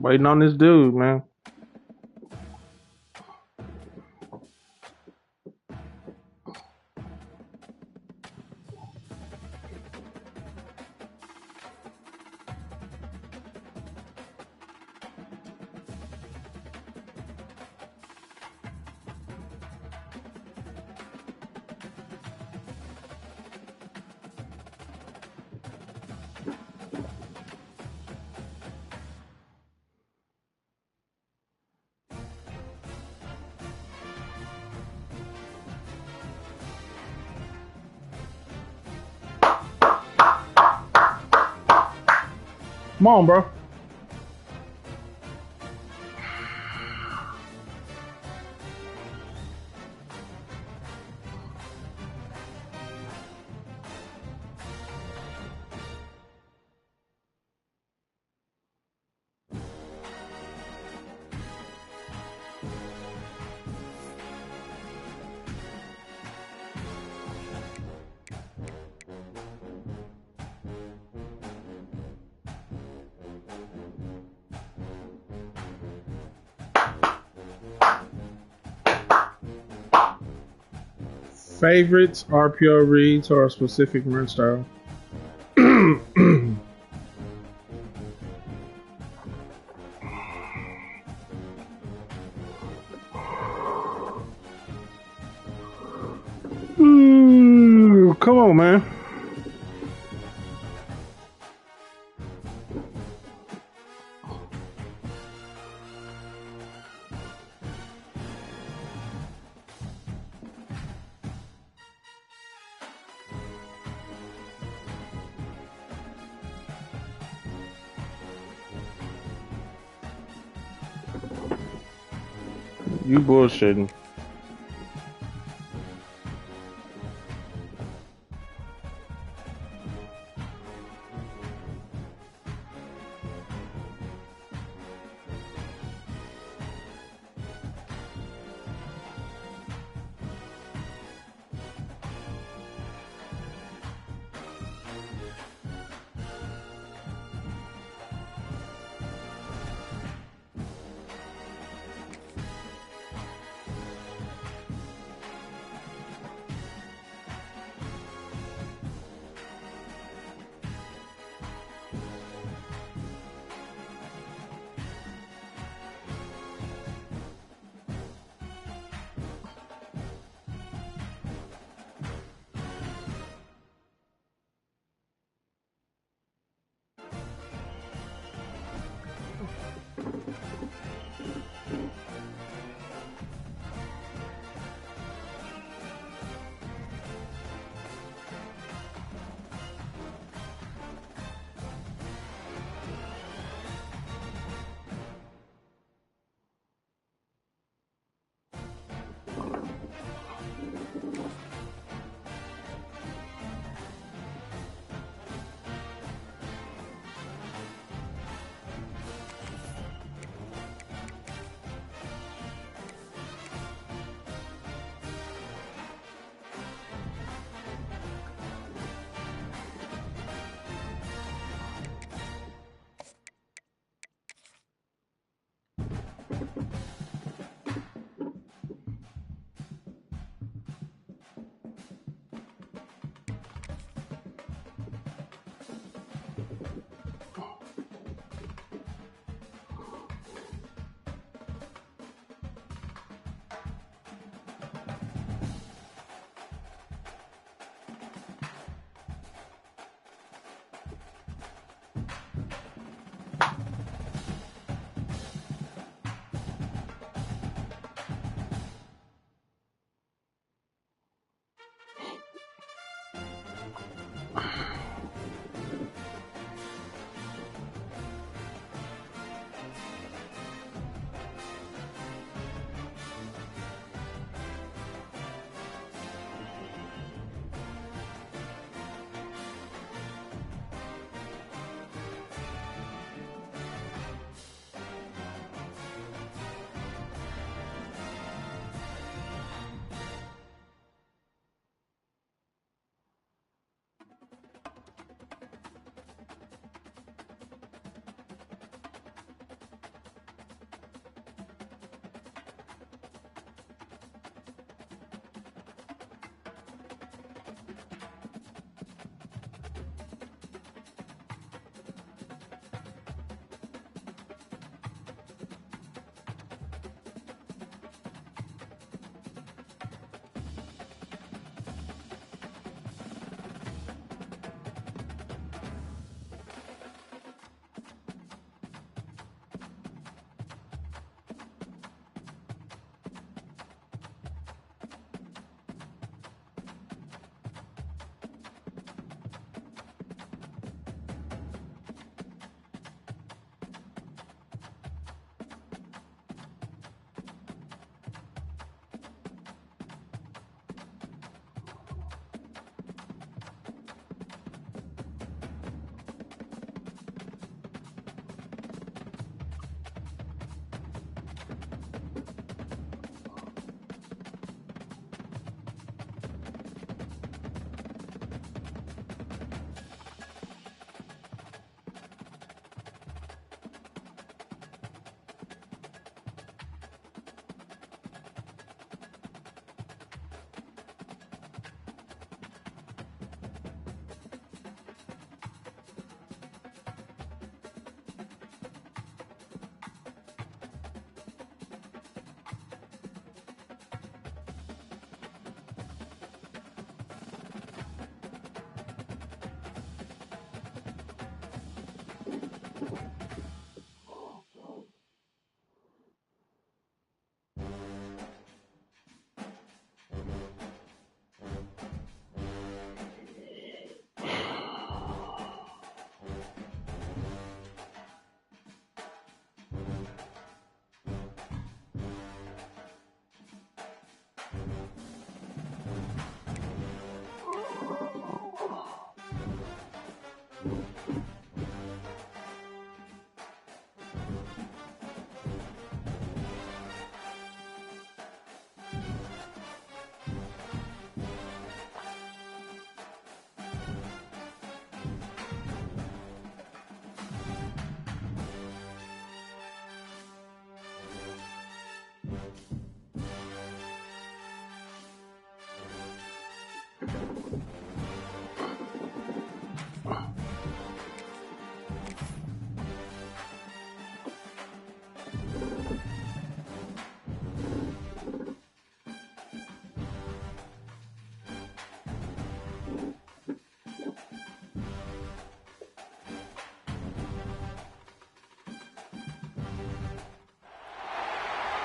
Waiting on this dude, man. Come on, bro. Favorites, RPO reads, or a specific run style? Come on, man. You bullshitting.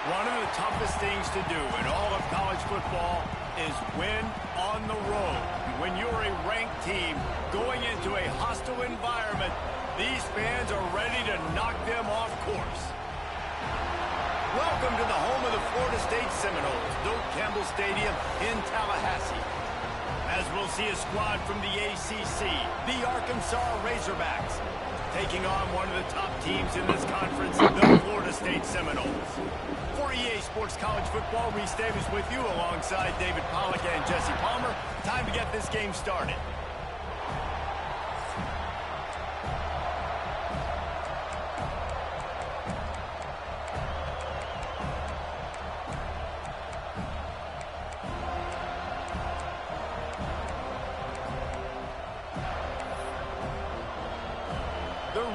One of the toughest things to do in all of college football is win on the road. When you're a ranked team going into a hostile environment, these fans are ready to knock them off course. Welcome to the home of the Florida State Seminoles, Doak Campbell Stadium in Tallahassee. As we'll see a squad from the ACC, the Arkansas Razorbacks, taking on one of the top teams in this conference, the Florida State Seminoles. For EA Sports College Football, Reese Davis with you alongside David Pollack and Jesse Palmer. Time to get this game started.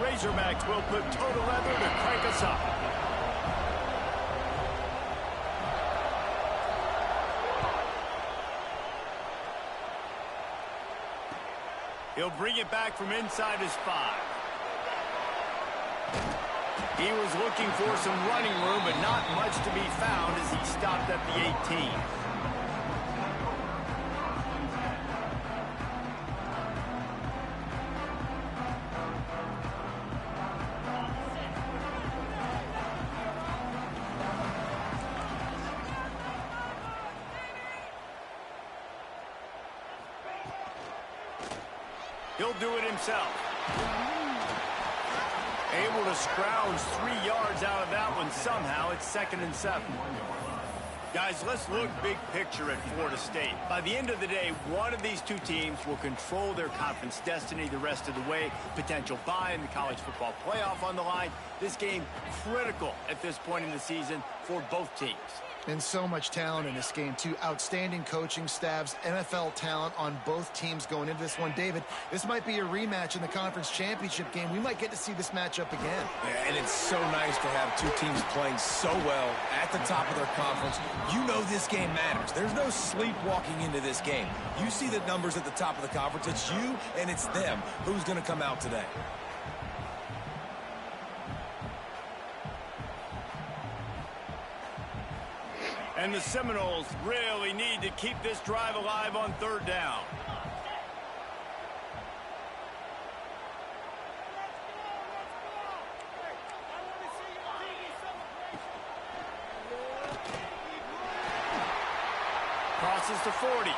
Razorbacks will put total leather to crank us up. He'll bring it back from inside his 5. He was looking for some running room, but not much to be found as he stopped at the 18. He'll do it himself. Able to scrounge 3 yards out of that one somehow. It's 2nd and 7. Guys, let's look big picture at Florida State. By the end of the day, one of these two teams will control their conference destiny the rest of the way. Potential bye in the college football playoff on the line. This game critical at this point in the season for both teams. And so much talent in this game, too. Outstanding coaching staffs, NFL talent on both teams going into this one. David, this might be a rematch in the conference championship game. We might get to see this matchup again. Yeah, and it's so nice to have two teams playing so well at the top of their conference. You know this game matters. There's no sleepwalking into this game. You see the numbers at the top of the conference. It's you and it's them. Who's going to come out today? And the Seminoles really need to keep this drive alive on 3rd down. Crosses to 40.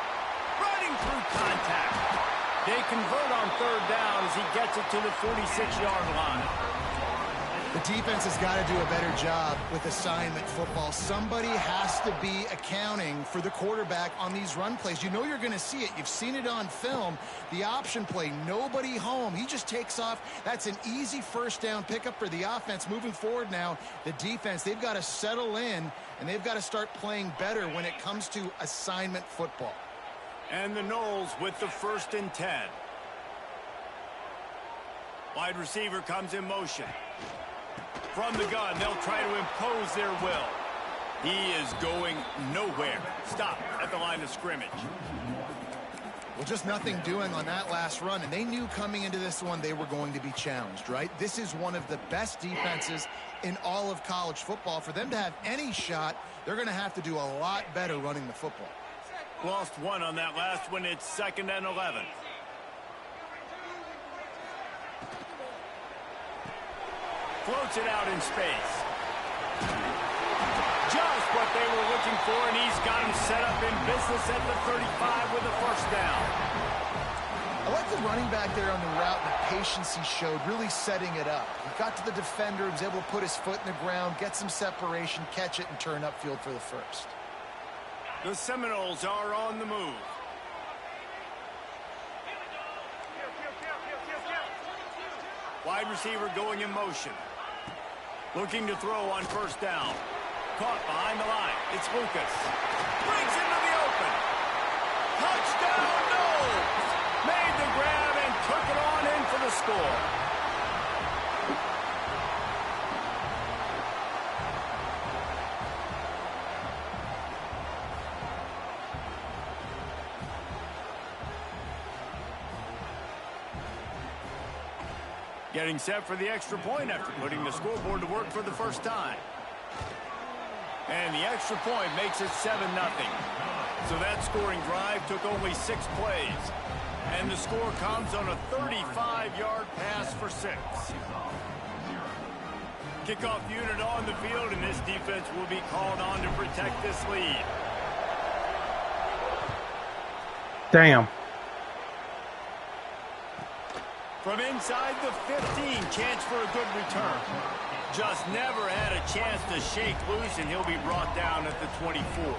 Running through contact. They convert on 3rd down as he gets it to the 46-yard line. The defense has got to do a better job with assignment football. Somebody has to be accounting for the quarterback on these run plays. You know you're going to see it. You've seen it on film. The option play, nobody home. He just takes off. That's an easy 1st down pickup for the offense. Moving forward now, the defense, they've got to settle in, and they've got to start playing better when it comes to assignment football. And the Noles with the 1st and 10. Wide receiver comes in motion. From the gun, they'll try to impose their will. He is going nowhere. Stop at the line of scrimmage. Well, just nothing doing on that last run, and they knew coming into this one they were going to be challenged, right? This is one of the best defenses in all of college football. For them to have any shot, they're going to have to do a lot better running the football. Lost 1 on that last one. It's 2nd and 11. Floats it out in space. Just what they were looking for, and he's got him set up in business at the 35 with a 1st down. I like the running back there on the route and the patience he showed, really setting it up. He got to the defender, he was able to put his foot in the ground, get some separation, catch it, and turn upfield for the 1st. The Seminoles are on the move. Wide receiver going in motion. Looking to throw on 1st down. Caught behind the line. It's Lucas. Brings into the open. Touchdown, Noles! Made the grab and took it on in for the score. Getting set for the extra point after putting the scoreboard to work for the 1st time. And the extra point makes it 7-0. So that scoring drive took only 6 plays. And the score comes on a 35-yard pass for 6. Kickoff unit on the field, and this defense will be called on to protect this lead. Damn. From inside the 15, chance for a good return. Just never had a chance to shake loose, and he'll be brought down at the 24.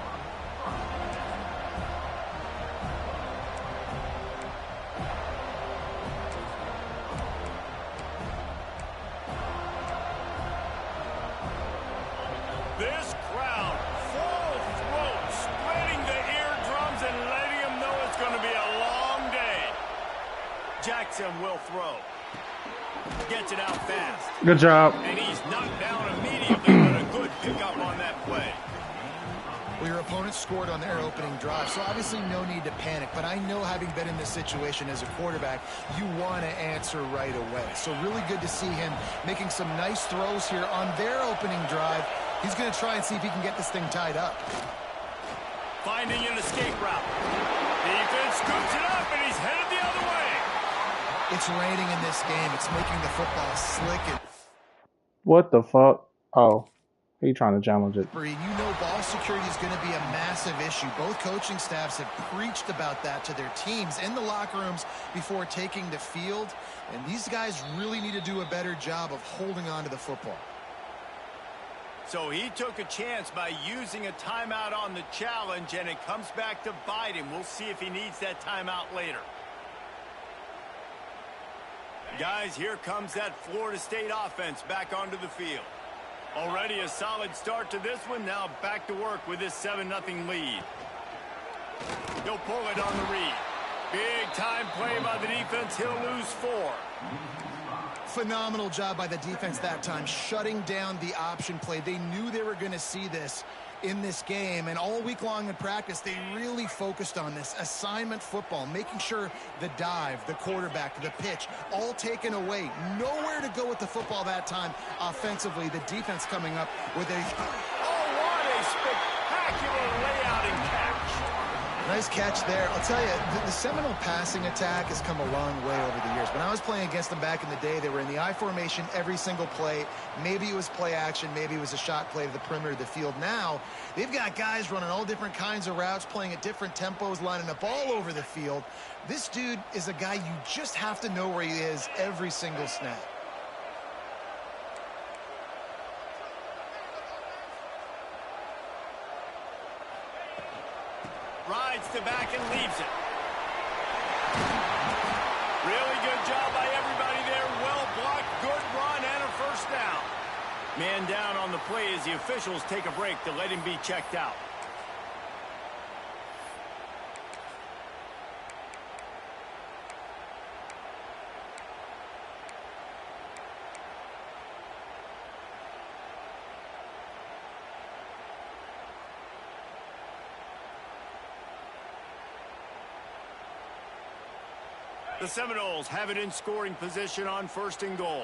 This crowd, full throat, spreading the eardrums and letting them know it's going to be a long day. Jackson will throw. Gets it out fast. Good job. And he's knocked down immediately, but a good pickup on that play. Well, your opponent scored on their opening drive, so obviously no need to panic. But I know, having been in this situation as a quarterback, you want to answer right away. So really good to see him making some nice throws here on their opening drive. He's going to try and see if he can get this thing tied up. Finding an escape route. Defense scoops it up, and he's headed the other way. It's raining in this game. It's making the football slick. What the fuck? Oh. He trying to challenge it. You know ball security is going to be a massive issue. Both coaching staffs have preached about that to their teams in the locker rooms before taking the field. And these guys really need to do a better job of holding on to the football. So he took a chance by using a timeout on the challenge, and it comes back to bite him. We'll see if he needs that timeout later. Guys, here comes that Florida State offense back onto the field. Already a solid start to this one. Now back to work with this 7-0 lead. He'll pull it on the read. Big time play by the defense. He'll lose 4. Phenomenal job by the defense that time, shutting down the option play. They knew they were going to see this in this game, and all week long in practice, they really focused on this assignment football, making sure the dive, the quarterback, the pitch, all taken away. Nowhere to go with the football that time offensively. The defense coming up with a... Oh, what a spectacular layout and catch. Nice catch there. I'll tell you, the Seminole passing attack has come a long way over the years. When I was playing against them back in the day, they were in the I formation every single play. Maybe it was play action. Maybe it was a shot play to the perimeter of the field. Now, they've got guys running all different kinds of routes, playing at different tempos, lining up all over the field. This dude is a guy you just have to know where he is every single snap. Rides to back and leaves it. Really good job by everybody there. Well blocked, good run, and a first down. Man down on the play as the officials take a break to let him be checked out. The Seminoles have it in scoring position on 1st and goal.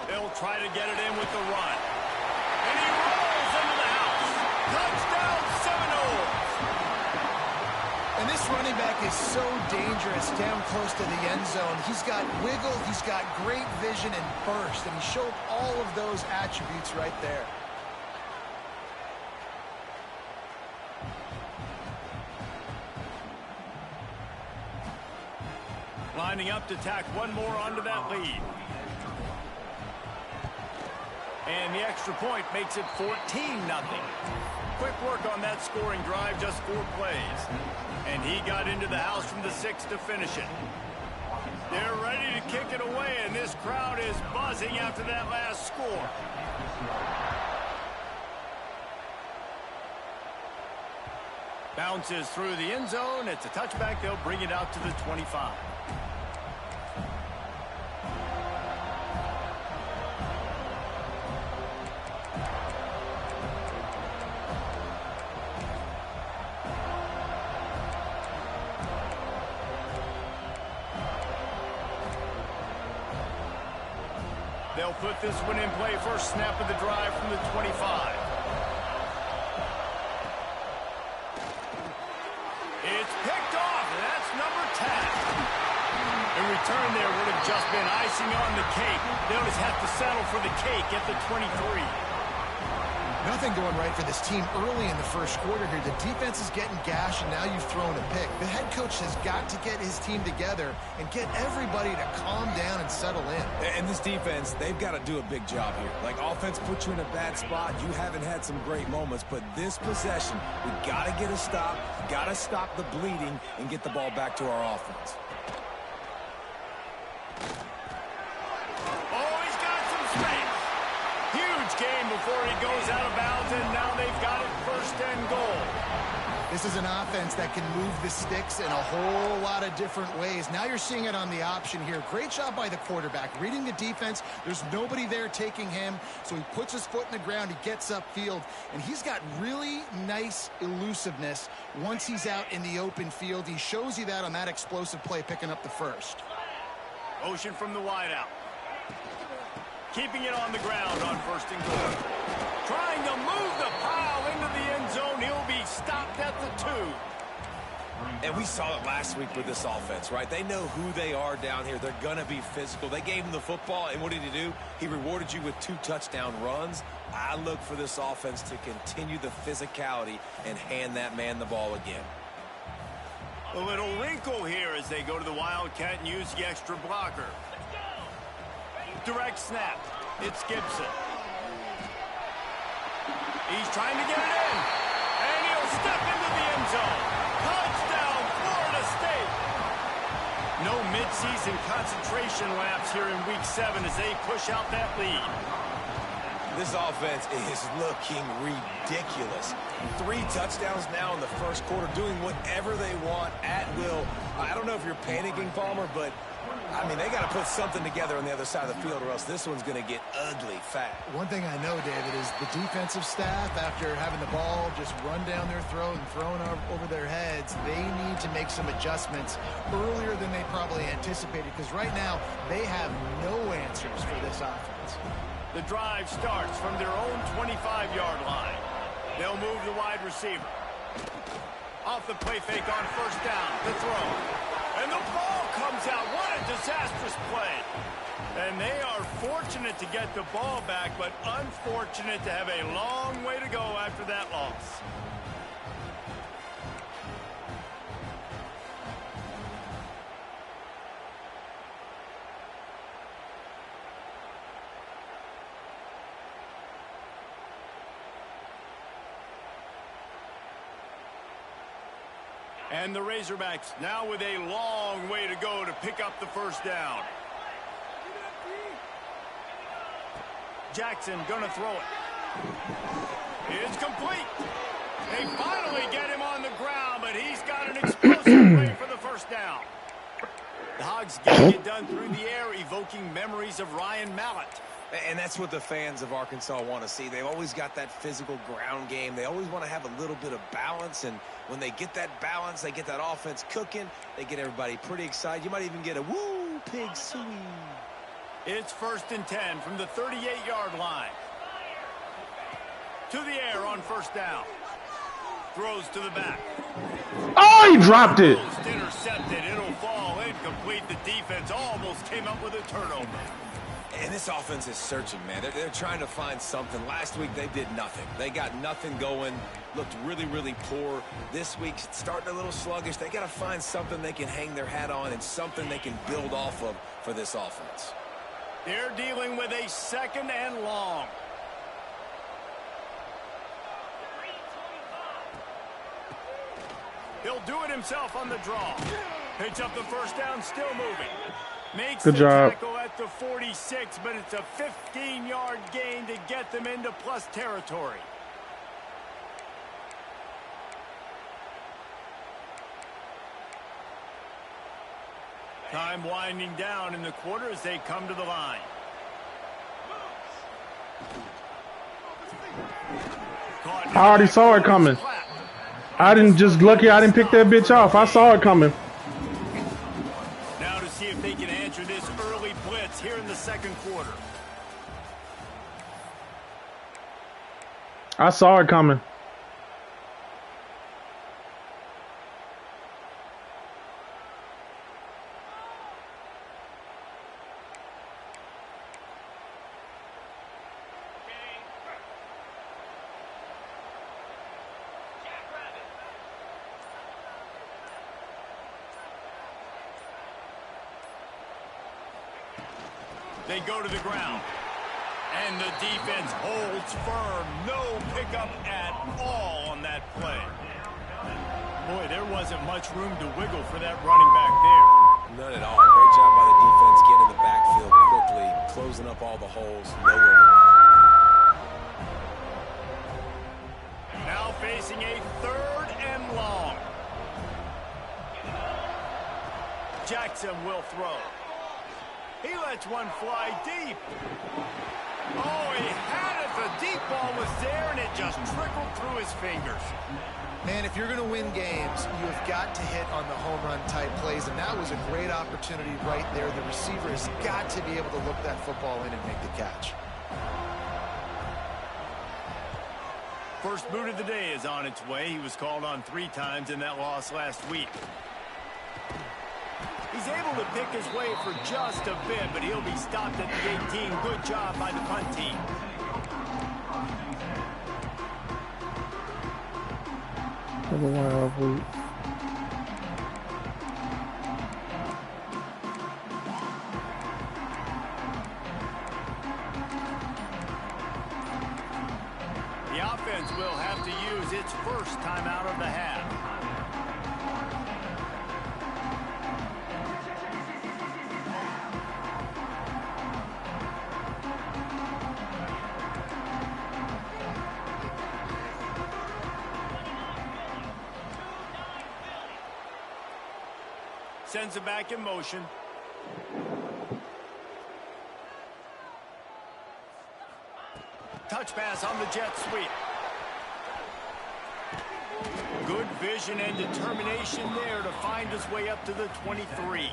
They'll try to get it in with the run. And he rolls into the house. Touchdown, Seminoles! And this running back is so dangerous down close to the end zone. He's got wiggle, he's got great vision and burst, and he showed all of those attributes right there. Lining up to tack one more onto that lead. And the extra point makes it 14-0. Quick work on that scoring drive, just 4 plays. And he got into the house from the 6 to finish it. They're ready to kick it away, and this crowd is buzzing after that last score. Bounces through the end zone. It's a touchback. They'll bring it out to the 25. They'll put this one in play. First snap of the drive from the 25. It's picked off, and that's number 10. In return there would have just been icing on the cake. They'll just have to settle for the cake at the 23. Nothing going right for this team early in the first quarter here. The defense is getting gashed, and now you've thrown a pick. The head coach has got to get his team together and get everybody to calm down and settle in. And this defense, they've got to do a big job here. Like, offense puts you in a bad spot. You haven't had some great moments, but this possession, we got to get a stop, got to stop the bleeding, and get the ball back to our offense. gain before he goes out of bounds, and now they've got it 1st and goal. This is an offense that can move the sticks in a whole lot of different ways. Now you're seeing it on the option here. Great job by the quarterback. Reading the defense, there's nobody there taking him, so he puts his foot in the ground, he gets upfield, and he's got really nice elusiveness once he's out in the open field. He shows you that on that explosive play, picking up the first. Motion from the wideout. Keeping it on the ground on 1st and goal. Trying to move the pile into the end zone. He'll be stopped at the 2. And we saw it last week with this offense, right? They know who they are down here. They're going to be physical. They gave him the football, and what did he do? He rewarded you with 2 touchdown runs. I look for this offense to continue the physicality and hand that man the ball again. A little wrinkle here as they go to the Wildcat and use the extra blocker. Direct snap. It's Gibson. He's trying to get it in. And he'll step into the end zone. Touchdown, Florida State. No midseason concentration laps here in Week 7 as they push out that lead. This offense is looking ridiculous. 3 touchdowns now in the 1st quarter, doing whatever they want at will. I don't know if you're panicking, Palmer, but I mean, they got to put something together on the other side of the field or else this one's going to get ugly fast. One thing I know, David, is the defensive staff, after having the ball just run down their throat and thrown over their heads, they need to make some adjustments earlier than they probably anticipated, because right now they have no answers for this offense. The drive starts from their own 25-yard line. They'll move the wide receiver. Off the play fake on 1st down. The throw. And the ball comes out. What a disastrous play. And they are fortunate to get the ball back, but unfortunate to have a long way to go after that loss. And the Razorbacks now with a long way to go to pick up the 1st down. Jackson gonna throw it. It's complete. They finally get him on the ground, but he's got an explosive play for the 1st down. The Hogs getting it done through the air, evoking memories of Ryan Mallett. And that's what the fans of Arkansas want to see. They've always got that physical ground game. They always want to have a little bit of balance, and when they get that balance, they get that offense cooking, they get everybody pretty excited. You might even get a woo, pig suey. It's 1st and 10 from the 38-yard line. To the air on 1st down. Throws to the back. Oh, he dropped it. Almost intercepted. It'll fall incomplete. The defense almost came up with a turnover. And this offense is searching, man. They're trying to find something. Last week, they did nothing. They got nothing going, looked really, really poor. This week, starting a little sluggish. They got to find something they can hang their hat on and something they can build off of for this offense. They're dealing with a 2nd and long. He'll do it himself on the draw. Picks up the 1st down, still moving. Makes Good the job. tackle at the 46, but it's a 15-yard gain to get them into plus territory. Time winding down in the quarter as they come to the line. I already saw it coming. I didn't just lucky I didn't pick that bitch off. I saw it coming. Now to see if they can answer this early blitz here in the 2nd quarter. I saw it coming. They go to the ground. And the defense holds firm. No pickup at all on that play. Boy, there wasn't much room to wiggle for that running back there. None at all. Great job by the defense getting in the backfield quickly, closing up all the holes. Nowhere to run. and will throw. He lets one fly deep. Oh, he had it. The deep ball was there, and it just trickled through his fingers. Man, if you're going to win games, you have got to hit on the home run type plays, and that was a great opportunity right there. The receiver has got to be able to look that football in and make the catch. First boot of the day is on its way. He was called on 3 times in that loss last week. He's able to pick his way for just a bit, but he'll be stopped at the 18. Good job by the punt team. The offense will have to use its first timeout of the half. Sends it back in motion. Touch pass on the jet sweep. Good vision and determination there to find his way up to the 23.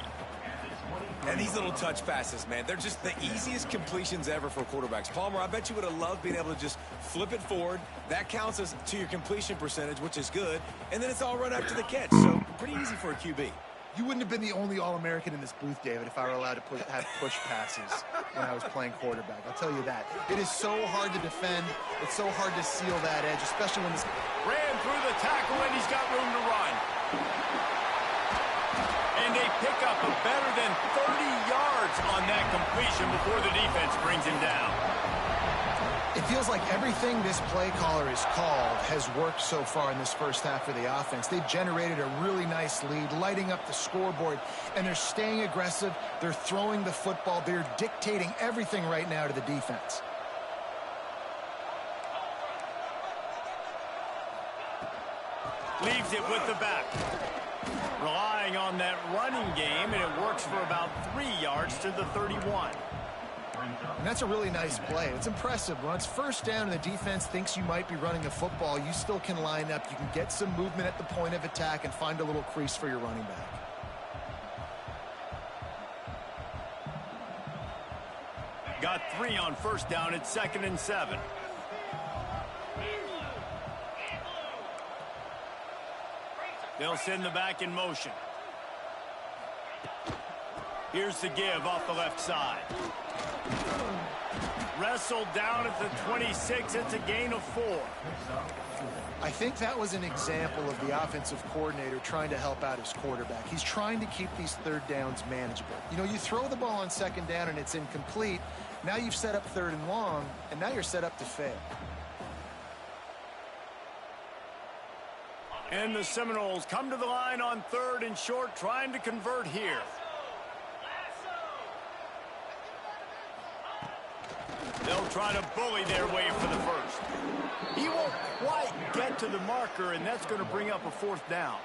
And these little touch passes, man, they're just the easiest completions ever for quarterbacks. Palmer, I bet you would have loved being able to just flip it forward. That counts as to your completion percentage, which is good. And then it's all run after the catch. So pretty easy for a QB. You wouldn't have been the only All-American in this booth, David, if I were allowed to have push passes when I was playing quarterback. I'll tell you that. It is so hard to defend. It's so hard to seal that edge, especially when this... Ran through the tackle, and he's got room to run. And they pick up a better than 30 yards on that completion before the defense brings him down. It feels like everything this play caller has called has worked so far in this first half of the offense. They've generated a really nice lead, lighting up the scoreboard, and they're staying aggressive. They're throwing the football. They're dictating everything right now to the defense. Leaves it with the back. Relying on that running game, and it works for about 3 yards to the 31. And that's a really nice play. It's impressive. When it's first down and the defense thinks you might be running a football, you still can line up. You can get some movement at the point of attack and find a little crease for your running back. Got 3 on first down at 2nd and 7. They'll send the back in motion. Here's the give off the left side. Wrestled down at the 26. It's a gain of 4. I think that was an example of the offensive coordinator trying to help out his quarterback. He's trying to keep these third downs manageable. You know, you throw the ball on 2nd down and it's incomplete. Now you've set up 3rd and long, and now you're set up to fail. And the Seminoles come to the line on 3rd and short, trying to convert here. They'll try to bully their way for the first. He won't quite get to the marker, and that's going to bring up a 4th down.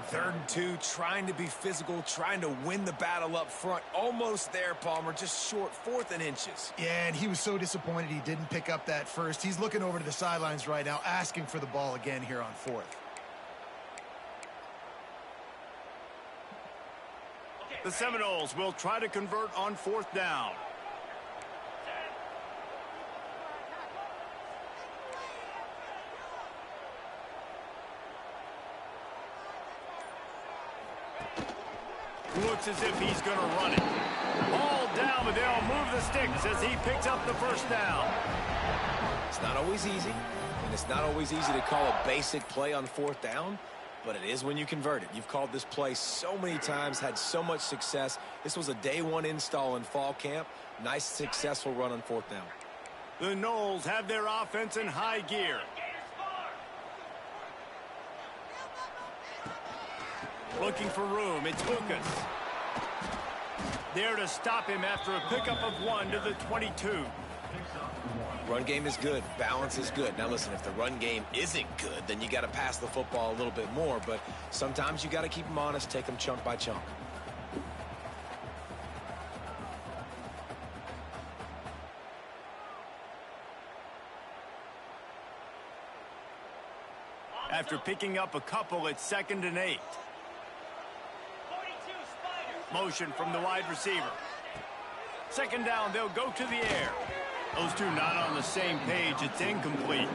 3rd and 2, trying to be physical, trying to win the battle up front. Almost there, Palmer, just short, 4th and inches. Yeah, and he was so disappointed he didn't pick up that first. He's looking over to the sidelines right now, asking for the ball again here on 4th. The Seminoles will try to convert on 4th down. Looks as if he's going to run it. Ball down, but they'll move the sticks as he picks up the first down. It's not always easy, and it's not always easy to call a basic play on 4th down, but it is when you convert it. You've called this play so many times, had so much success. This was a day 1 install in fall camp. Nice, successful run on 4th down. The Noles have their offense in high gear. Looking for room, it's Lucas. There to stop him after a pickup of 1 to the 22. Run game is good. Balance is good. Now listen, if the run game isn't good, then you got to pass the football a little bit more. But sometimes you got to keep them honest, take them chunk by chunk. after picking up a couple at 2nd and 8. Motion from the wide receiver. 2nd down, they'll go to the air. Those two not on the same page. It's incomplete.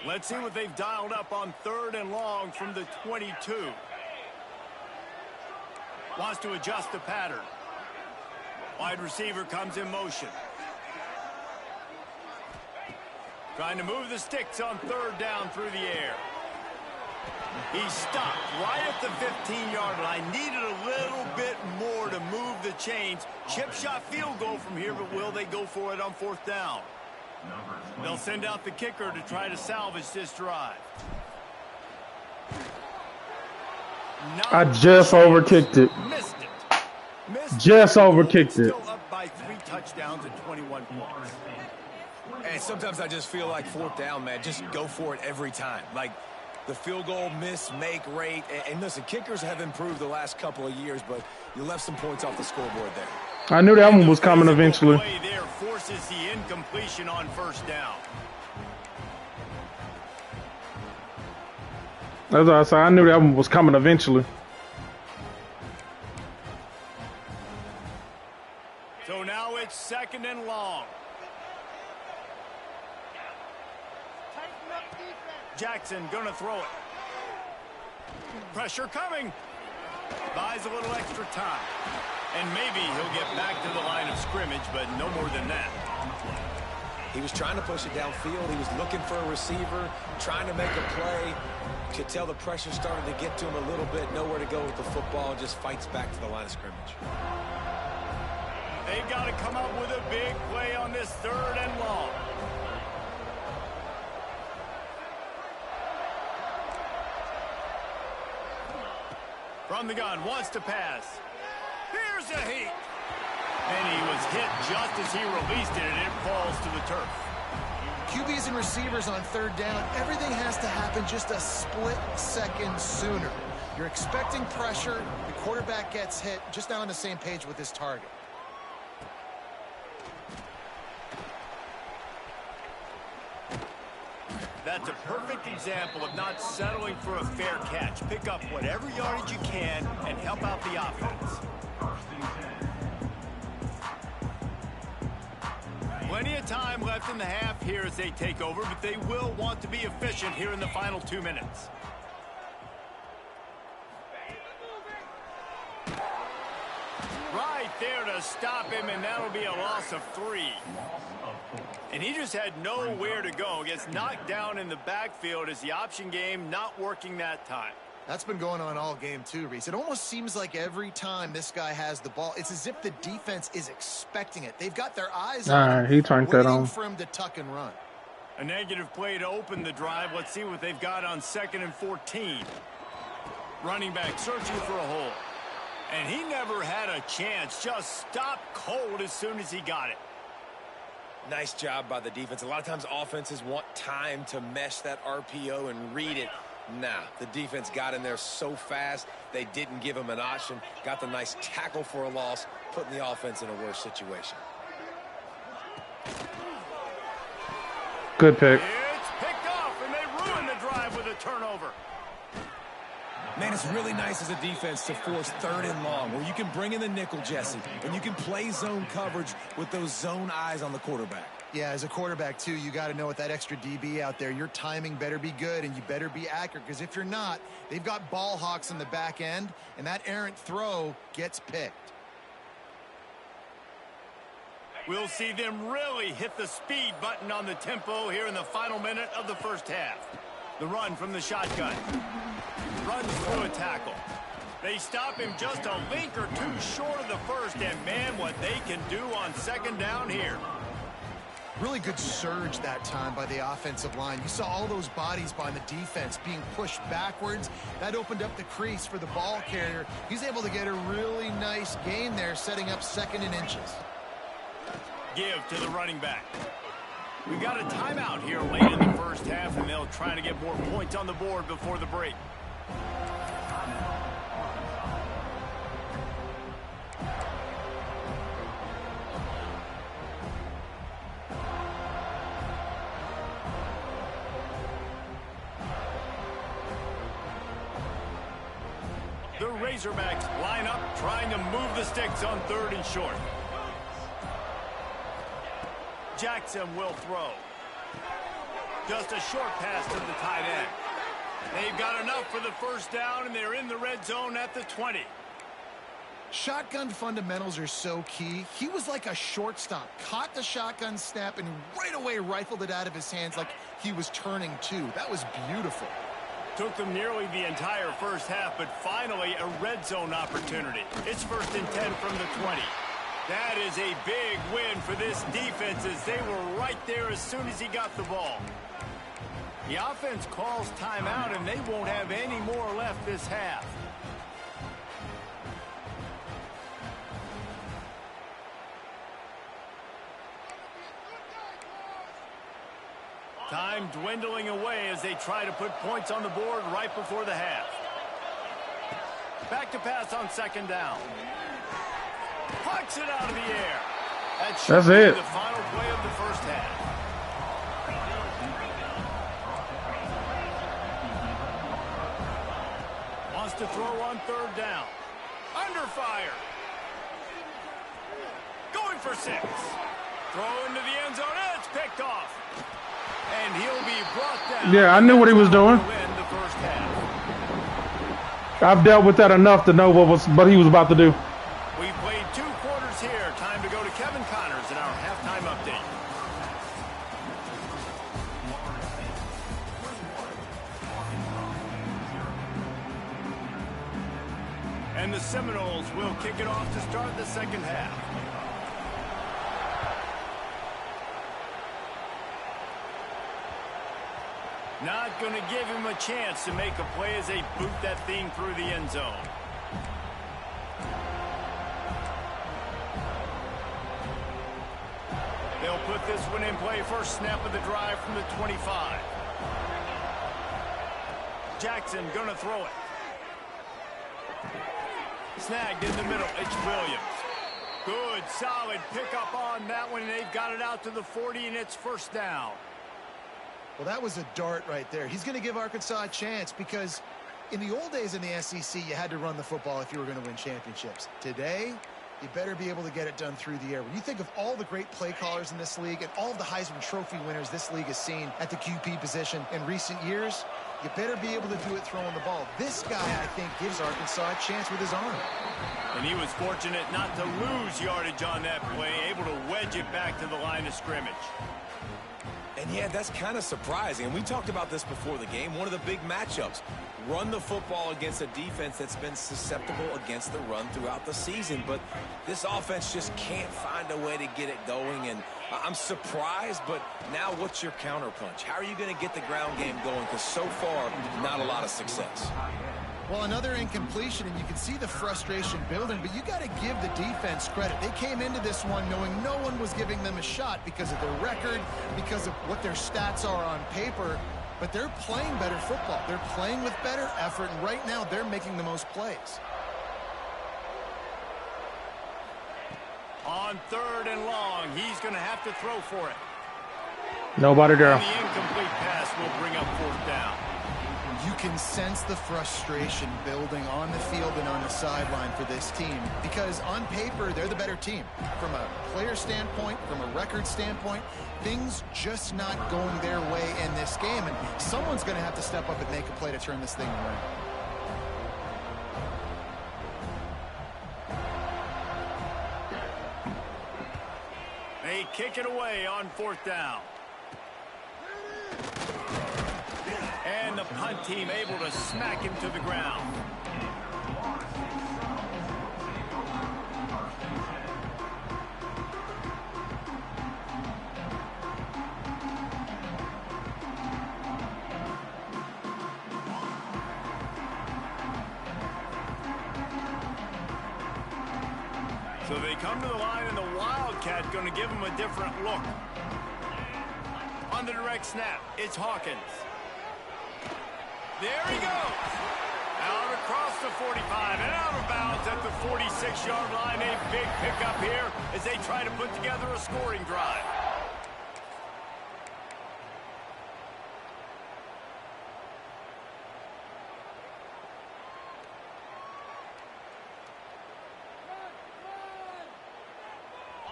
Let's see what they've dialed up on 3rd and long from the 22. Wants to adjust the pattern. Wide receiver comes in motion. Trying to move the sticks on 3rd down through the air. He stopped right at the 15-yard line. Needed a little bit more to move the chains. Chip shot field goal from here, but will they go for it on 4th down? They'll send out the kicker to try to salvage this drive. I just overkicked it. Missed it. Just overkicked it. Still up by 3 touchdowns and 21 points. And sometimes I just feel like 4th down, man, just go for it every time. Like the field goal miss, make rate. And listen, kickers have improved the last couple of years, but you left some points off the scoreboard there. I knew that one was coming eventually. Play there forces the incompletion on 1st down. That's what I said. I knew that one was coming eventually. So now it's 2nd and long. Jackson gonna throw it. Pressure coming. Buys a little extra time. And maybe he'll get back to the line of scrimmage, but no more than that. He was trying to push it downfield. He was looking for a receiver, trying to make a play. Could tell the pressure started to get to him a little bit. Nowhere to go with the football. Just fights back to the line of scrimmage. They've got to come up with a big play on this 3rd and long. From the gun, wants to pass. Here's a heat. And he was hit just as he released it, and it falls to the turf. QBs and receivers on 3rd down, everything has to happen just a split second sooner. You're expecting pressure, the quarterback gets hit, just not on the same page with his target. That's a perfect example of not settling for a fair catch. Pick up whatever yardage you can and help out the offense. Plenty of time left in the half here as they take over, but they will want to be efficient here in the final 2 minutes. Right there to stop him, and that'll be a loss of 3. And he just had nowhere to go. Gets knocked down in the backfield as the option game not working that time. That's been going on all game too, Reese. It almost seems like every time this guy has the ball, it's as if the defense is expecting it. They've got their eyes on him, he turned that on. for him to tuck and run. A negative play to open the drive. Let's see what they've got on 2nd and 14. Running back searching for a hole. And he never had a chance. Just stopped cold as soon as he got it. Nice job by the defense. A lot of times offenses want time to mesh that RPO and read it. Nah, the defense got in there so fast, they didn't give him an option. Got the nice tackle for a loss, putting the offense in a worse situation. Good pick. It's picked off, and they ruin the drive with a turnover. Man, it's really nice as a defense to force 3rd and long, where you can bring in the nickel, Jesse, and you can play zone coverage with those zone eyes on the quarterback. Yeah, as a quarterback, too, you got to know with that extra DB out there, your timing better be good and you better be accurate, because if you're not, they've got ball hawks in the back end, and that errant throw gets picked. We'll see them really hit the speed button on the tempo here in the final minute of the 1st half. The run from the shotgun. Runs through a tackle. They stop him just a link or two short of the 1st, and man, what they can do on 2nd down here. Really good surge that time by the offensive line. You saw all those bodies by the defense being pushed backwards. That opened up the crease for the ball carrier. He's able to get a really nice gain there, setting up 2nd and inches. Give to the running back. We got a timeout here late in the first half, and they'll try to get more points on the board before the break. The Razorbacks line up, trying to move the sticks on 3rd and short. Jackson will throw. Just a short pass to the tight end. They've got enough for the first down, and they're in the red zone at the 20. Shotgun fundamentals are so key. He was like a shortstop, caught the shotgun snap, and right away rifled it out of his hands like he was turning two. That was beautiful. Took them nearly the entire first half, but finally a red zone opportunity. It's 1st and 10 from the 20. That is a big win for this defense, as they were right there as soon as he got the ball. The offense calls timeout, and they won't have any more left this half. Time dwindling away as they try to put points on the board right before the half. Back to pass on 2nd down. Pucks it out of the air. That's it. The final play of the first half. Wants to throw on 3rd down. Under fire. Going for 6. Throw into the end zone. It's picked off. And he'll be brought down. Yeah, I knew what he was doing. I've dealt with that enough to know what he was about to do. We've played 2 quarters here. Time to go to Kevin Connors in our halftime update. And the Seminoles will kick it off to start the second half. Not going to give him a chance to make a play as they boot that thing through the end zone. They'll put this one in play. First snap of the drive from the 25. Jackson going to throw it. Snagged in the middle. It's Williams. Good, solid pickup on that one, and they've got it out to the 40, and it's 1st down. Well, that was a dart right there. He's going to give Arkansas a chance because in the old days in the SEC, you had to run the football if you were going to win championships. Today, you better be able to get it done through the air. When you think of all the great play callers in this league and all of the Heisman Trophy winners this league has seen at the QB position in recent years, you better be able to do it throwing the ball. This guy, I think, gives Arkansas a chance with his arm. And he was fortunate not to lose yardage on that play, able to wedge it back to the line of scrimmage. And yeah, that's kind of surprising. And we talked about this before the game. One of the big matchups. Run the football against a defense that's been susceptible against the run throughout the season. But this offense just can't find a way to get it going. And I'm surprised, but now what's your counterpunch? How are you going to get the ground game going? Because so far, not a lot of success. Well, another incompletion, and you can see the frustration building, but you got to give the defense credit. They came into this one knowing no one was giving them a shot because of their record, because of what their stats are on paper, but they're playing better football. They're playing with better effort, and right now they're making the most plays. On 3rd and long, he's going to have to throw for it. Nobody there. And the incomplete pass will bring up 4th down. You can sense the frustration building on the field and on the sideline for this team because on paper, they're the better team. From a player standpoint, from a record standpoint, things just not going their way in this game, and someone's going to have to step up and make a play to turn this thing around. They kick it away on 4th down. And the punt team able to smack him to the ground. So they come to the line, and the Wildcat going to give them a different look. On the direct snap, it's Hawkins. There he goes. Out across the 45 and out of bounds at the 46-yard line. A big pickup here as they try to put together a scoring drive.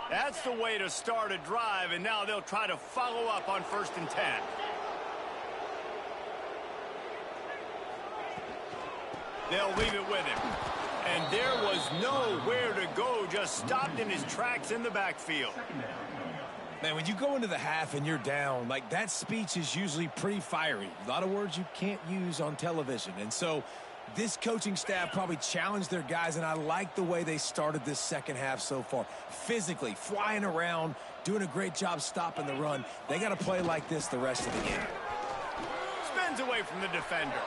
That's the way to start a drive, and now they'll try to follow up on 1st and 10. They'll leave it with him. And there was nowhere to go, just stopped in his tracks in the backfield. Man, when you go into the half and you're down, like, that speech is usually pretty fiery. A lot of words you can't use on television. And so this coaching staff probably challenged their guys, and I like the way they started this second half so far. Physically, flying around, doing a great job stopping the run. They got to play like this the rest of the game. Spins away from the defender.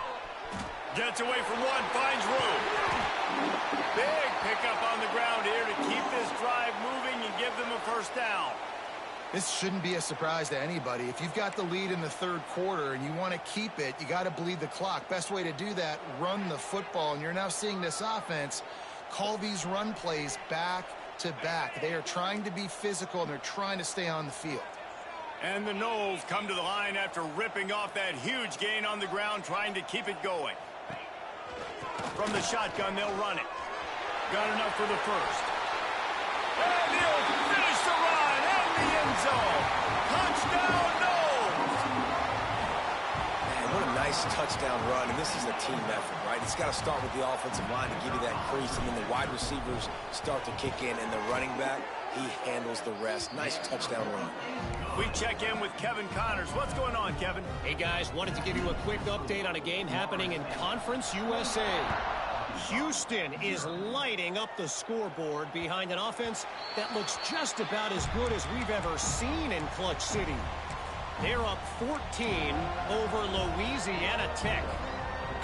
Gets away from one, finds room. Big pickup on the ground here to keep this drive moving and give them a 1st down. This shouldn't be a surprise to anybody. If you've got the lead in the 3rd quarter and you want to keep it, you got to bleed the clock. Best way to do that, run the football. And you're now seeing this offense call these run plays back to back. They are trying to be physical, and they're trying to stay on the field. And the Knowles come to the line after ripping off that huge gain on the ground, trying to keep it going. From the shotgun, they'll run it. Got enough for the 1st. And he'll finish the run and the end zone. Touchdown, Knowles! Man, what a nice touchdown run, and this is a team effort, right? It's got to start with the offensive line to give you that crease, and then the wide receivers start to kick in, and the running back, he handles the rest. Nice touchdown run. We check in with Kevin Connors. What's going on, Kevin? Hey, guys, wanted to give you a quick update on a game happening in Conference USA. Houston is lighting up the scoreboard behind an offense that looks just about as good as we've ever seen in Clutch City. They're up 14 over Louisiana Tech.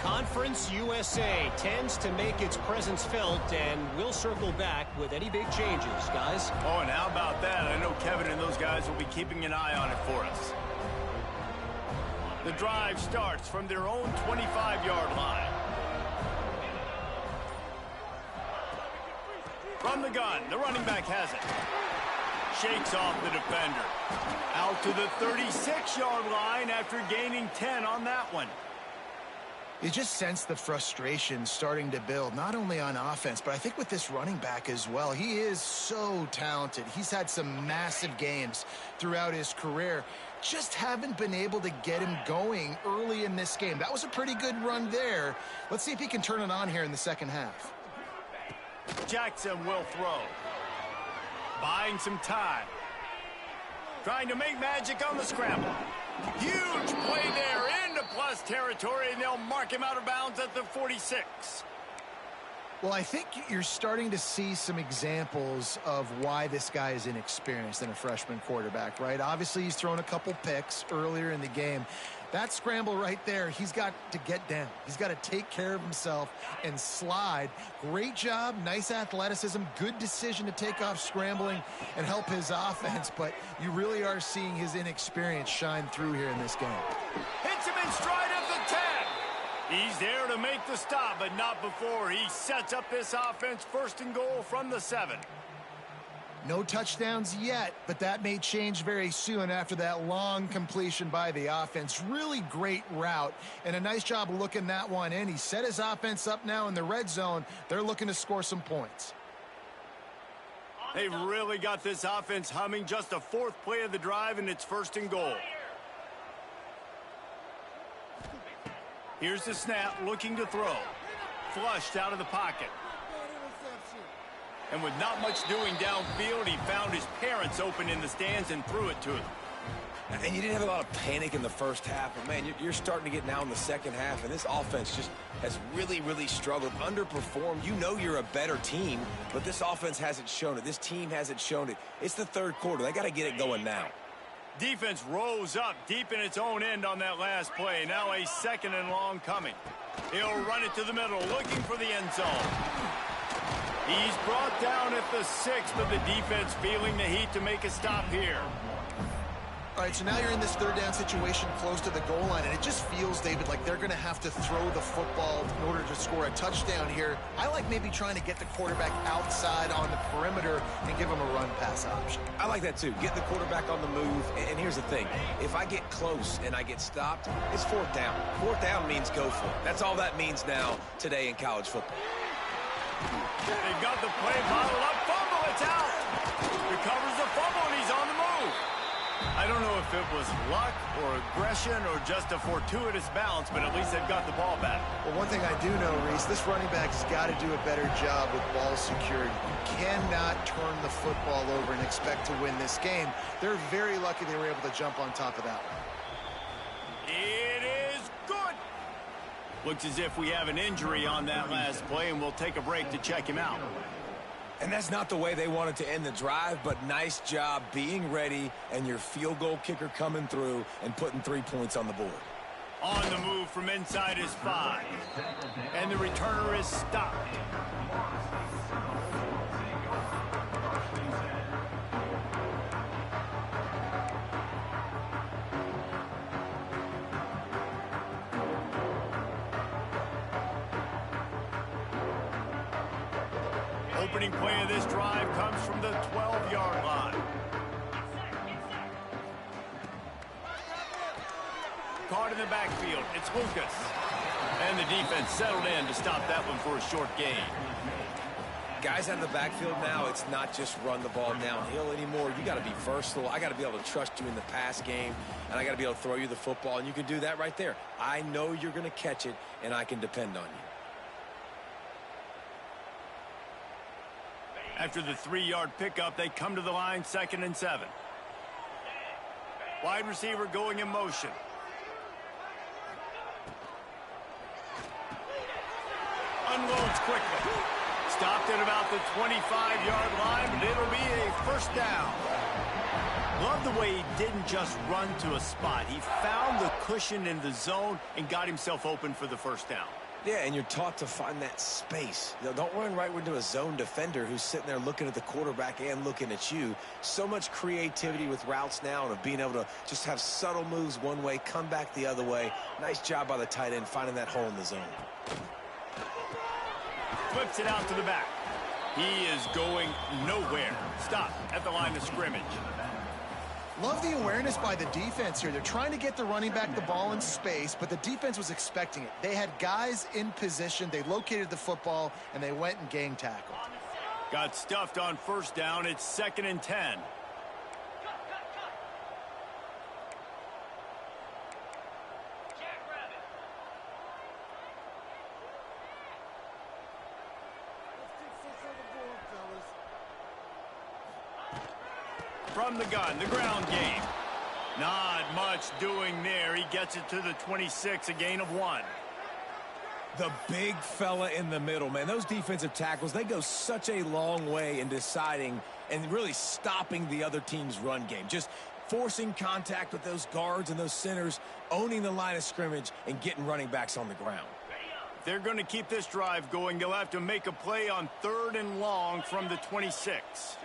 Conference USA tends to make its presence felt, and we'll circle back with any big changes, guys. Oh, and how about that? I know Kevin and those guys will be keeping an eye on it for us. The drive starts from their own 25-yard line. From the gun, the running back has it. Shakes off the defender. Out to the 36-yard line after gaining 10 on that one. You just sense the frustration starting to build, not only on offense, but I think with this running back as well. He is so talented. He's had some massive games throughout his career. Just haven't been able to get him going early in this game. That was a pretty good run there. Let's see if he can turn it on here in the second half. Jackson will throw. Buying some time. Trying to make magic on the scramble. Huge play there into plus territory, and they'll mark him out of bounds at the 46. Well, I think you're starting to see some examples of why this guy is inexperienced in a freshman quarterback, right? Obviously, he's thrown a couple picks earlier in the game. That scramble right there, he's got to get down. He's got to take care of himself and slide. Great job, nice athleticism, good decision to take off scrambling and help his offense, but you really are seeing his inexperience shine through here in this game. Hits him in stride at the 10. He's there to make the stop, but not before he sets up this offense 1st and goal from the 7. No touchdowns yet, but that may change very soon after that long completion by the offense. Really great route, and a nice job of looking that one in. He set his offense up now in the red zone. They're looking to score some points. They've really got this offense humming. Just the 4th play of the drive, and it's 1st and goal. Here's the snap, looking to throw. Flushed out of the pocket. And with not much doing downfield, he found his parents open in the stands and threw it to him. And you didn't have a lot of panic in the first half, but, man, you're starting to get now in the second half, and this offense just has really, really struggled, underperformed. You know you're a better team, but this offense hasn't shown it. This team hasn't shown it. It's the 3rd quarter. They got to get it going now. Defense rose up deep in its own end on that last play. Now a 2nd and long coming. He'll run it to the middle, looking for the end zone. He's brought down at the 6, but the defense feeling the heat to make a stop here. All right, so now you're in this third down situation close to the goal line, and it just feels, David, like they're going to have to throw the football in order to score a touchdown here. I like maybe trying to get the quarterback outside on the perimeter and give him a run-pass option. I like that too. Get the quarterback on the move. And here's the thing. If I get close and I get stopped, it's fourth down. Fourth down means go for it. That's all that means now today in college football. They've got the play bottled up. Fumble, it's out. Recovers the fumble, and he's on the move. I don't know if it was luck or aggression or just a fortuitous bounce, but at least they've got the ball back. Well, one thing I do know, Reese, this running back's got to do a better job with ball security. You cannot turn the football over and expect to win this game. They're very lucky they were able to jump on top of that one. It is good. Looks as if we have an injury on that last play, and we'll take a break to check him out. And that's not the way they wanted to end the drive, but nice job being ready and your field goal kicker coming through and putting 3 points on the board. On the move from inside his 5. And the returner is stopped. Opening play of this drive comes from the 12-yard line. Caught in the backfield. It's Lucas. And the defense settled in to stop that one for a short gain. Guys out of the backfield now, it's not just run the ball downhill anymore. You got to be versatile. I got to be able to trust you in the pass game, and I got to be able to throw you the football, and you can do that right there. I know you're going to catch it, and I can depend on you. After the 3-yard pickup, they come to the line, 2nd and 7. Wide receiver going in motion. Unloads quickly. Stopped at about the 25-yard line, but it'll be a first down. Love the way he didn't just run to a spot. He found the cushion in the zone and got himself open for the first down. Yeah, and you're taught to find that space. You know, don't run right into a zone defender who's sitting there looking at the quarterback and looking at you. So much creativity with routes now and of being able to just have subtle moves one way, come back the other way. Nice job by the tight end finding that hole in the zone. Flips it out to the back. He is going nowhere. Stop at the line of scrimmage. Love the awareness by the defense here. They're trying to get the running back the ball in space, but the defense was expecting it. They had guys in position. They located the football, and they went and gang tackled. Got stuffed on first down. It's 2nd and 10. From the gun, the ground game. Not much doing there. He gets it to the 26, a gain of 1. The big fella in the middle, man. Those defensive tackles, they go such a long way in deciding and really stopping the other team's run game. Just forcing contact with those guards and those centers, owning the line of scrimmage, and getting running backs on the ground. They're going to keep this drive going. They'll have to make a play on 3rd and long from the 26.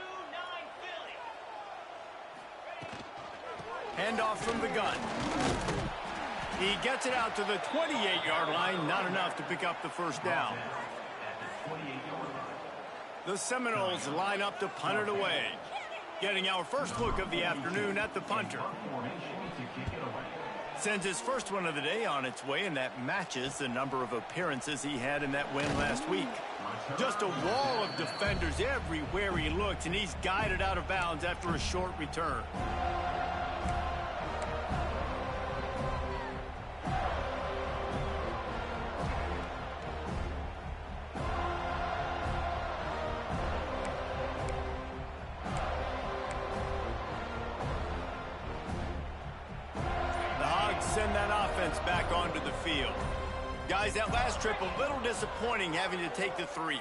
Handoff from the gun. He gets it out to the 28-yard line. Not enough to pick up the first down. The Seminoles line up to punt it away. Getting our first look of the afternoon at the punter. Sends his first one of the day on its way, and that matches the number of appearances he had in that win last week. Just a wall of defenders everywhere he looks, and he's guided out of bounds after a short return. Send that offense back onto the field. Guys, that last trip a little disappointing having to take the 3.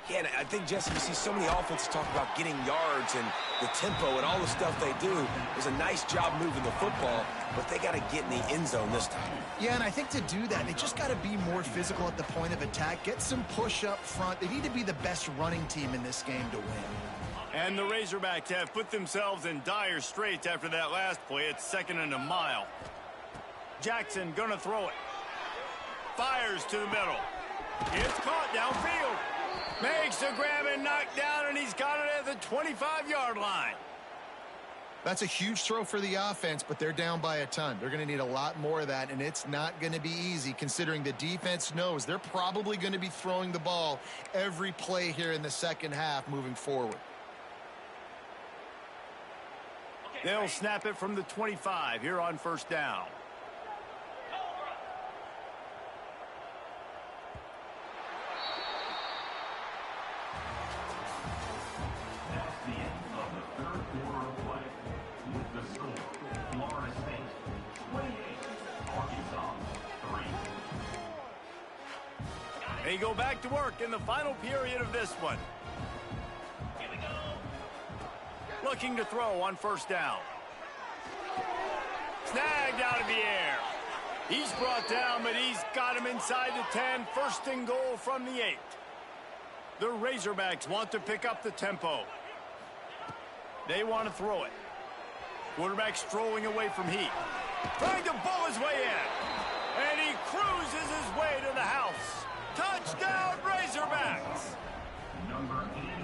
Yeah, and I think, Jesse, you see so many offenses talk about getting yards and the tempo and all the stuff they do. It was a nice job moving the football, but they got to get in the end zone this time. Yeah, and I think to do that, they just got to be more physical at the point of attack, get some push up front. They need to be the best running team in this game to win. And the Razorbacks have put themselves in dire straits after that last play. It's 2nd and a mile. Jackson gonna throw it. Fires to the middle. It's caught downfield. Makes the grab and knock down, and he's got it at the 25-yard line. That's a huge throw for the offense, but they're down by a ton. They're going to need a lot more of that, and it's not going to be easy considering the defense knows they're probably going to be throwing the ball every play here in the second half moving forward. They'll snap it from the 25 here on 1st down. They go back to work in the final period of this one. Here we go. Looking to throw on 1st down. Snagged out of the air. He's brought down, but he's got him inside the 10. 1st and goal from the 8. The Razorbacks want to pick up the tempo. They want to throw it. Quarterback strolling away from heat. Trying to bowl his way in. And he cruises his way to the house. Touchdown, Razorbacks!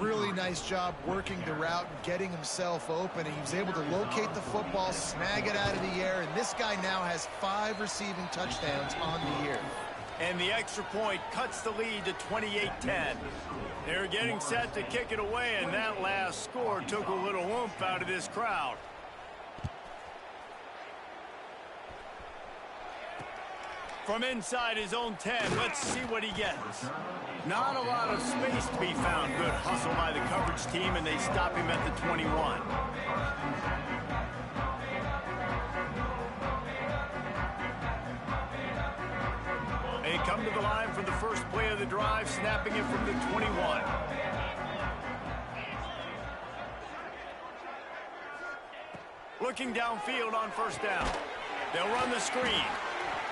Really nice job working the route and getting himself open. He was able to locate the football, snag it out of the air, and this guy now has 5 receiving touchdowns on the year. And the extra point cuts the lead to 28-10. They're getting set to kick it away, and that last score took a little oomph out of this crowd. From inside his own 10, let's see what he gets. Not a lot of space to be found. Good hustle by the coverage team, and they stop him at the 21. They come to the line for the first play of the drive, snapping it from the 21. Looking downfield on 1st down. They'll run the screen.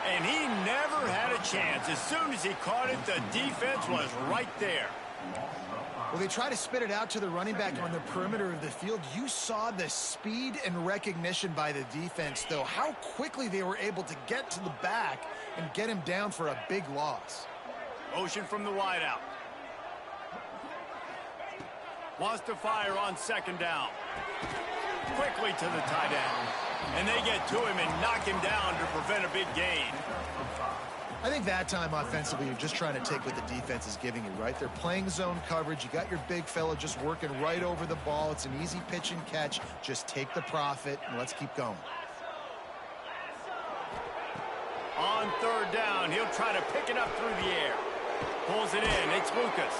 And he never had a chance. As soon as he caught it, the defense was right there. Well, they try to spit it out to the running back on the perimeter of the field. You saw the speed and recognition by the defense, though. How quickly they were able to get to the back and get him down for a big loss. Motion from the wideout. Wants to fire on 2nd down. Quickly to the tight end. And they get to him and knock him down to prevent a big gain. I think that time offensively, you're just trying to take what the defense is giving you, right? They're playing zone coverage. You got your big fella just working right over the ball. It's an easy pitch and catch. Just take the profit and let's keep going. On 3rd down, he'll try to pick it up through the air. Pulls it in. It's Lucas.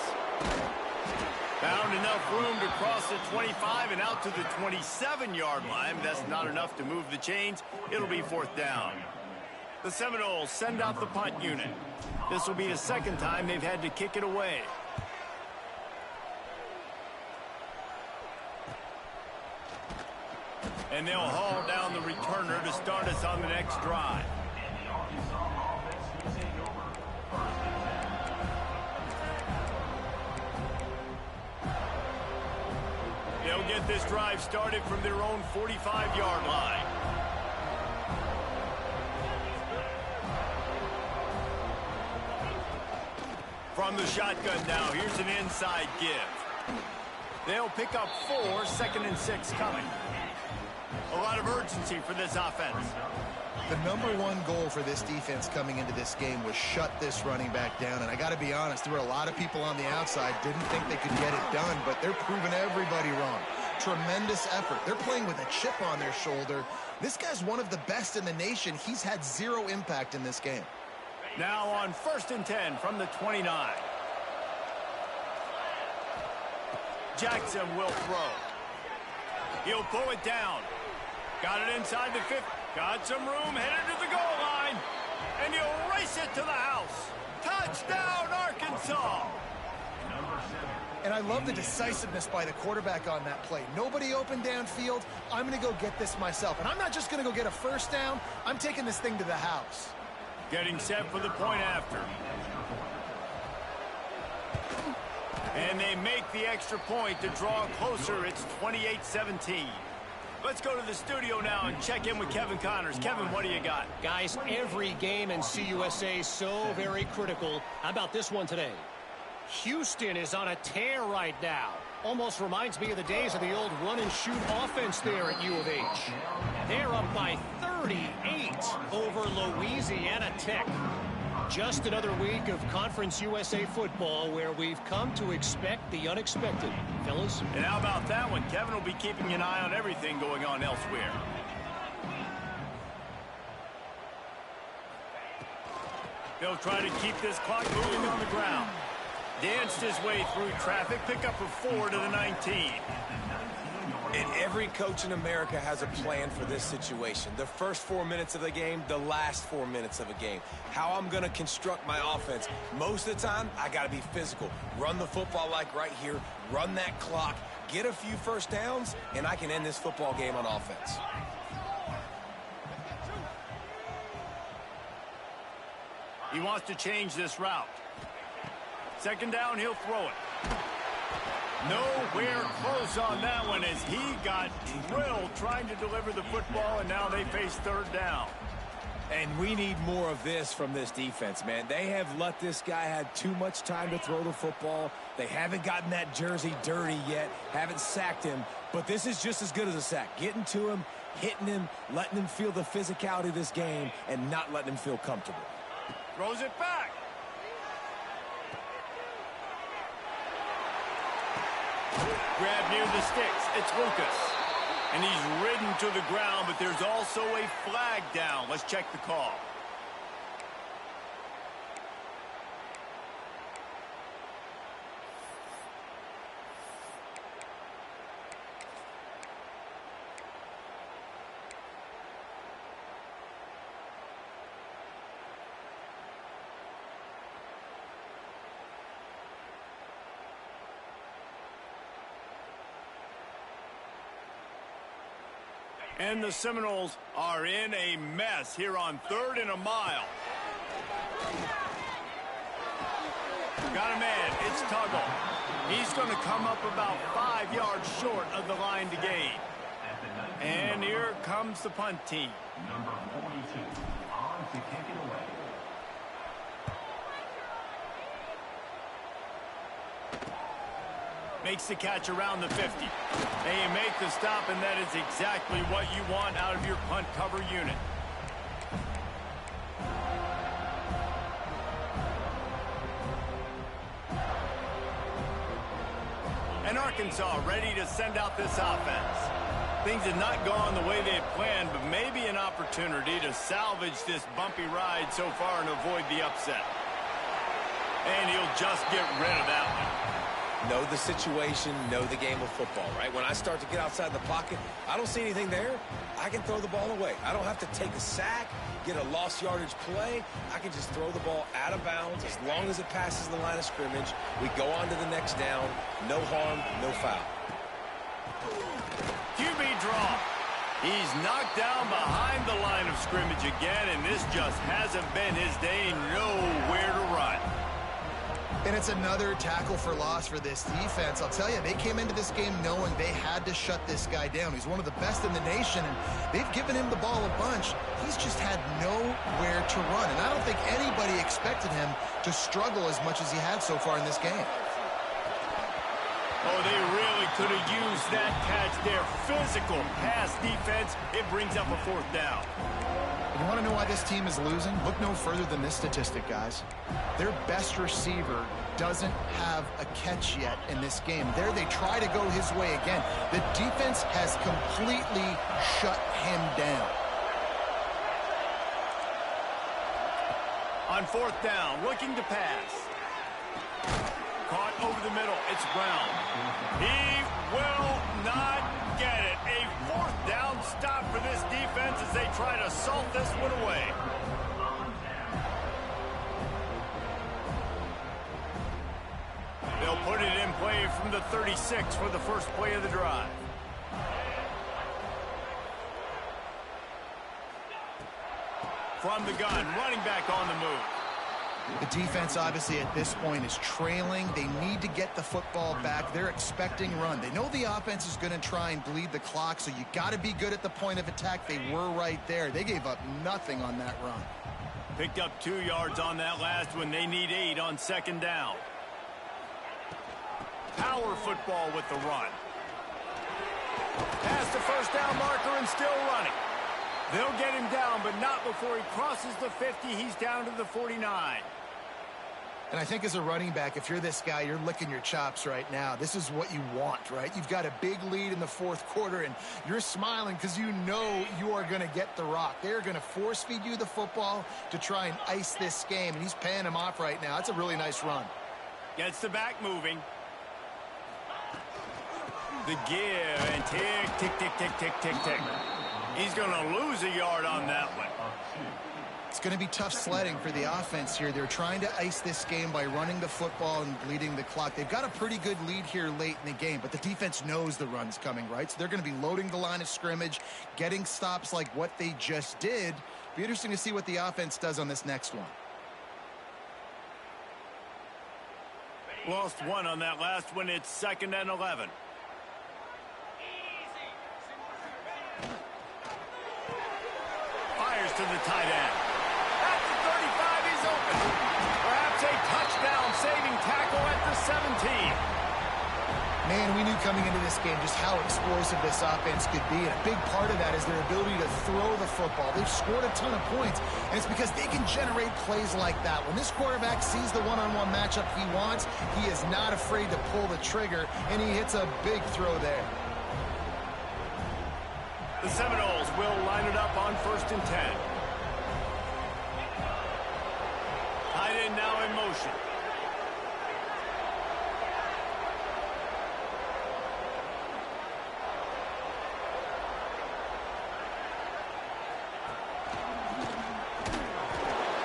Found enough room to cross the 25 and out to the 27-yard line. That's not enough to move the chains. It'll be 4th down. The Seminoles send out the punt unit. This will be the 2nd time they've had to kick it away. And they'll haul down the returner to start us on the next drive. They'll get this drive started from their own 45-yard line. From the shotgun now, here's an inside give. They'll pick up 4, 2nd and 6 coming. A lot of urgency for this offense. The #1 goal for this defense coming into this game was shut this running back down. And I got to be honest, there were a lot of people on the outside didn't think they could get it done, but they're proving everybody wrong. Tremendous effort. They're playing with a chip on their shoulder. This guy's one of the best in the nation. He's had 0 impact in this game. Now on 1st and 10 from the 29. Jackson will throw. He'll pull it down. Got it inside the 50. Got some room, headed to the goal line. And he'll race it to the house. Touchdown, Arkansas. And I love the decisiveness by the quarterback on that play. Nobody open downfield. I'm going to go get this myself. And I'm not just going to go get a 1st down. I'm taking this thing to the house. Getting set for the point after. And they make the extra point to draw closer. It's 28-17. Let's go to the studio now and check in with Kevin Connors. Kevin, what do you got? Guys, every game in CUSA so very critical. How about this one today? Houston is on a tear right now. Almost reminds me of the days of the old run-and-shoot offense there at U of H. They're up by 38 over Louisiana Tech. Just another week of Conference USA football where we've come to expect the unexpected. Fellas? And how about that one? Kevin will be keeping an eye on everything going on elsewhere. They'll try to keep this clock moving on the ground. Danced his way through traffic, pick up a 4 to the 19. And every coach in America has a plan for this situation. The first 4 minutes of the game, the last 4 minutes of a game. How I'm going to construct my offense. Most of the time, I got to be physical. Run the football like right here. Run that clock. Get a few first downs, and I can end this football game on offense. He wants to change this route. Second down, he'll throw it. Nowhere close on that one as he got drilled trying to deliver the football, and now they face third down. And we need more of this from this defense, man. They have let this guy have too much time to throw the football. They haven't gotten that jersey dirty yet, haven't sacked him, but this is just as good as a sack. Getting to him, hitting him, letting him feel the physicality of this game, and not letting him feel comfortable. Throws it back. Grab near the sticks. It's Lucas. And he's ridden to the ground, but there's also a flag down. Let's check the call. And the Seminoles are in a mess here on 3rd and a mile. Got a man. It's Tuggle. He's going to come up about 5 yards short of the line to gain. And here comes the punt team. Number 42 on to kick it away. Makes the catch around the 50. They make the stop, and that is exactly what you want out of your punt cover unit. And Arkansas ready to send out this offense. Things have not gone the way they had planned, but maybe an opportunity to salvage this bumpy ride so far and avoid the upset. And he'll just get rid of that one. Know the situation, know the game of football, right? When I start to get outside the pocket, I don't see anything there. I can throw the ball away. I don't have to take a sack, get a lost yardage play. I can just throw the ball out of bounds as long as it passes the line of scrimmage. We go on to the next down. No harm, no foul. QB draw. He's knocked down behind the line of scrimmage again, and this just hasn't been his day. Nowhere to run. And it's another tackle for loss for this defense. I'll tell you, they came into this game knowing they had to shut this guy down. He's one of the best in the nation, and they've given him the ball a bunch. He's just had nowhere to run, and I don't think anybody expected him to struggle as much as he had so far in this game. Oh, they really could have used that catch there. Physical pass defense. It brings up a 4th down. You want to know why this team is losing? Look no further than this statistic, guys. Their best receiver doesn't have a catch yet in this game. There they try to go his way again. The defense has completely shut him down. On 4th down, looking to pass. Caught over the middle. It's Brown. He will not get it. A 4th down stop for this defense as they try to salt this one away. They'll put it in play from the 36 for the first play of the drive. From the gun, running back on the move. The defense, obviously, at this point is trailing. They need to get the football back. They're expecting run. They know the offense is going to try and bleed the clock, so you got to be good at the point of attack. They were right there. They gave up nothing on that run. Picked up 2 yards on that last one. They need 8 on second down. Power football with the run. Past the first down marker and still running. They'll get him down, but not before he crosses the 50. He's down to the 49. And I think as a running back, if you're this guy, you're licking your chops right now. This is what you want, right? You've got a big lead in the fourth quarter, and you're smiling because you know you are going to get the rock. They're going to force feed you the football to try and ice this game, and he's paying him off right now. That's a really nice run. Gets the back moving. The give, and tick, tick, tick, tick, tick, tick, tick. He's going to lose a yard on that one. It's going to be tough sledding for the offense here. They're trying to ice this game by running the football and bleeding the clock. They've got a pretty good lead here late in the game, but the defense knows the run's coming, right? So they're going to be loading the line of scrimmage, getting stops like what they just did. Be interesting to see what the offense does on this next one. Lost 1 on that last one. It's 2nd and 11. Fires to the tight end. At the 35, he's open. Perhaps a touchdown-saving tackle at the 17. Man, we knew coming into this game just how explosive this offense could be, and a big part of that is their ability to throw the football. They've scored a ton of points, and it's because they can generate plays like that. When this quarterback sees the one-on-one matchup he wants, he is not afraid to pull the trigger, and he hits a big throw there. The Seminoles will line it up on 1st and 10. Tight end now in motion.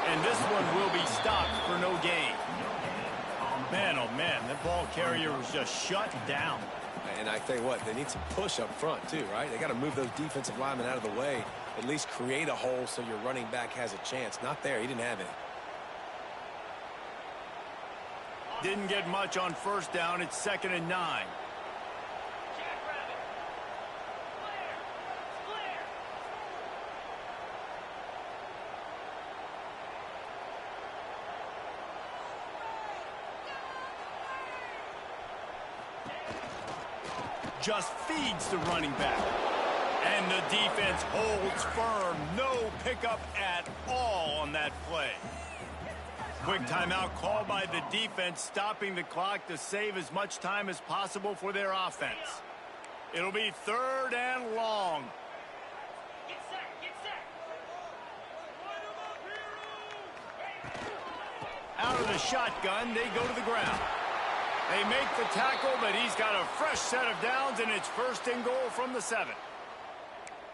And this one will be stopped for no gain. Man, oh man, that ball carrier was just shut down. And I tell you what, they need some push up front too, right? They got to move those defensive linemen out of the way, at least create a hole so your running back has a chance. Not there. He didn't have it. Didn't get much on 1st down. It's 2nd and 9. Just feeds the running back. And the defense holds firm. No pickup at all on that play. Quick timeout called by the defense, stopping the clock to save as much time as possible for their offense. It'll be 3rd and long. Get set, get set. Out of the shotgun, they go to the ground. They make the tackle, but he's got a fresh set of downs, and it's 1st and goal from the 7.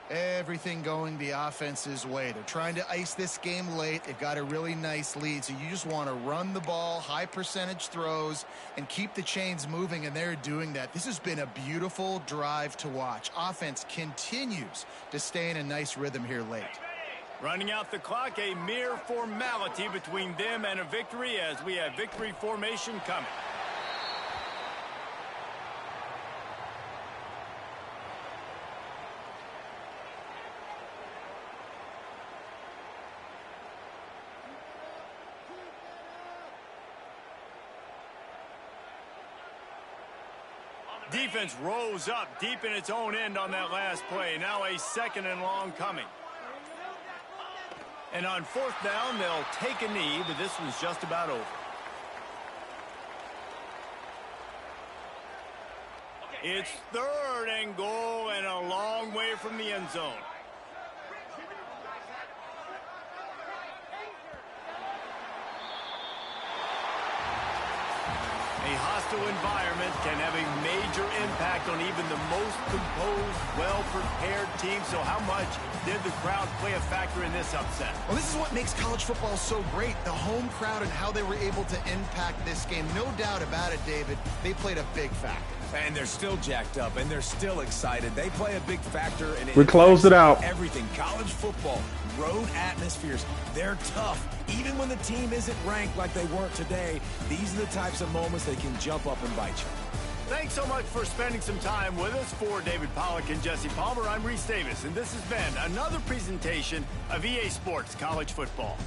Everything going the offense's way. They're trying to ice this game late. They've got a really nice lead, so you just want to run the ball, high percentage throws, and keep the chains moving, and they're doing that. This has been a beautiful drive to watch. Offense continues to stay in a nice rhythm here late. Running out the clock, a mere formality between them and a victory as we have victory formation coming. Defense rose up deep in its own end on that last play. Now a 2nd and long coming. And on 4th down, they'll take a knee, but this one's just about over. It's 3rd and goal and a long way from the end zone. A hostile environment can have a major impact on even the most composed, well-prepared team. So how much did the crowd play a factor in this upset? Well, this is what makes college football so great, the home crowd and how they were able to impact this game. No doubt about it, David, they played a big factor. And they're still jacked up, and they're still excited. They play a big factor in We closed it out. everything. College football, road atmospheres, they're tough. Even when the team isn't ranked like they weren't today, these are the types of moments they can jump up and bite you. Thanks so much for spending some time with us. For David Pollack and Jesse Palmer, I'm Reese Davis, and this has been another presentation of EA Sports College Football.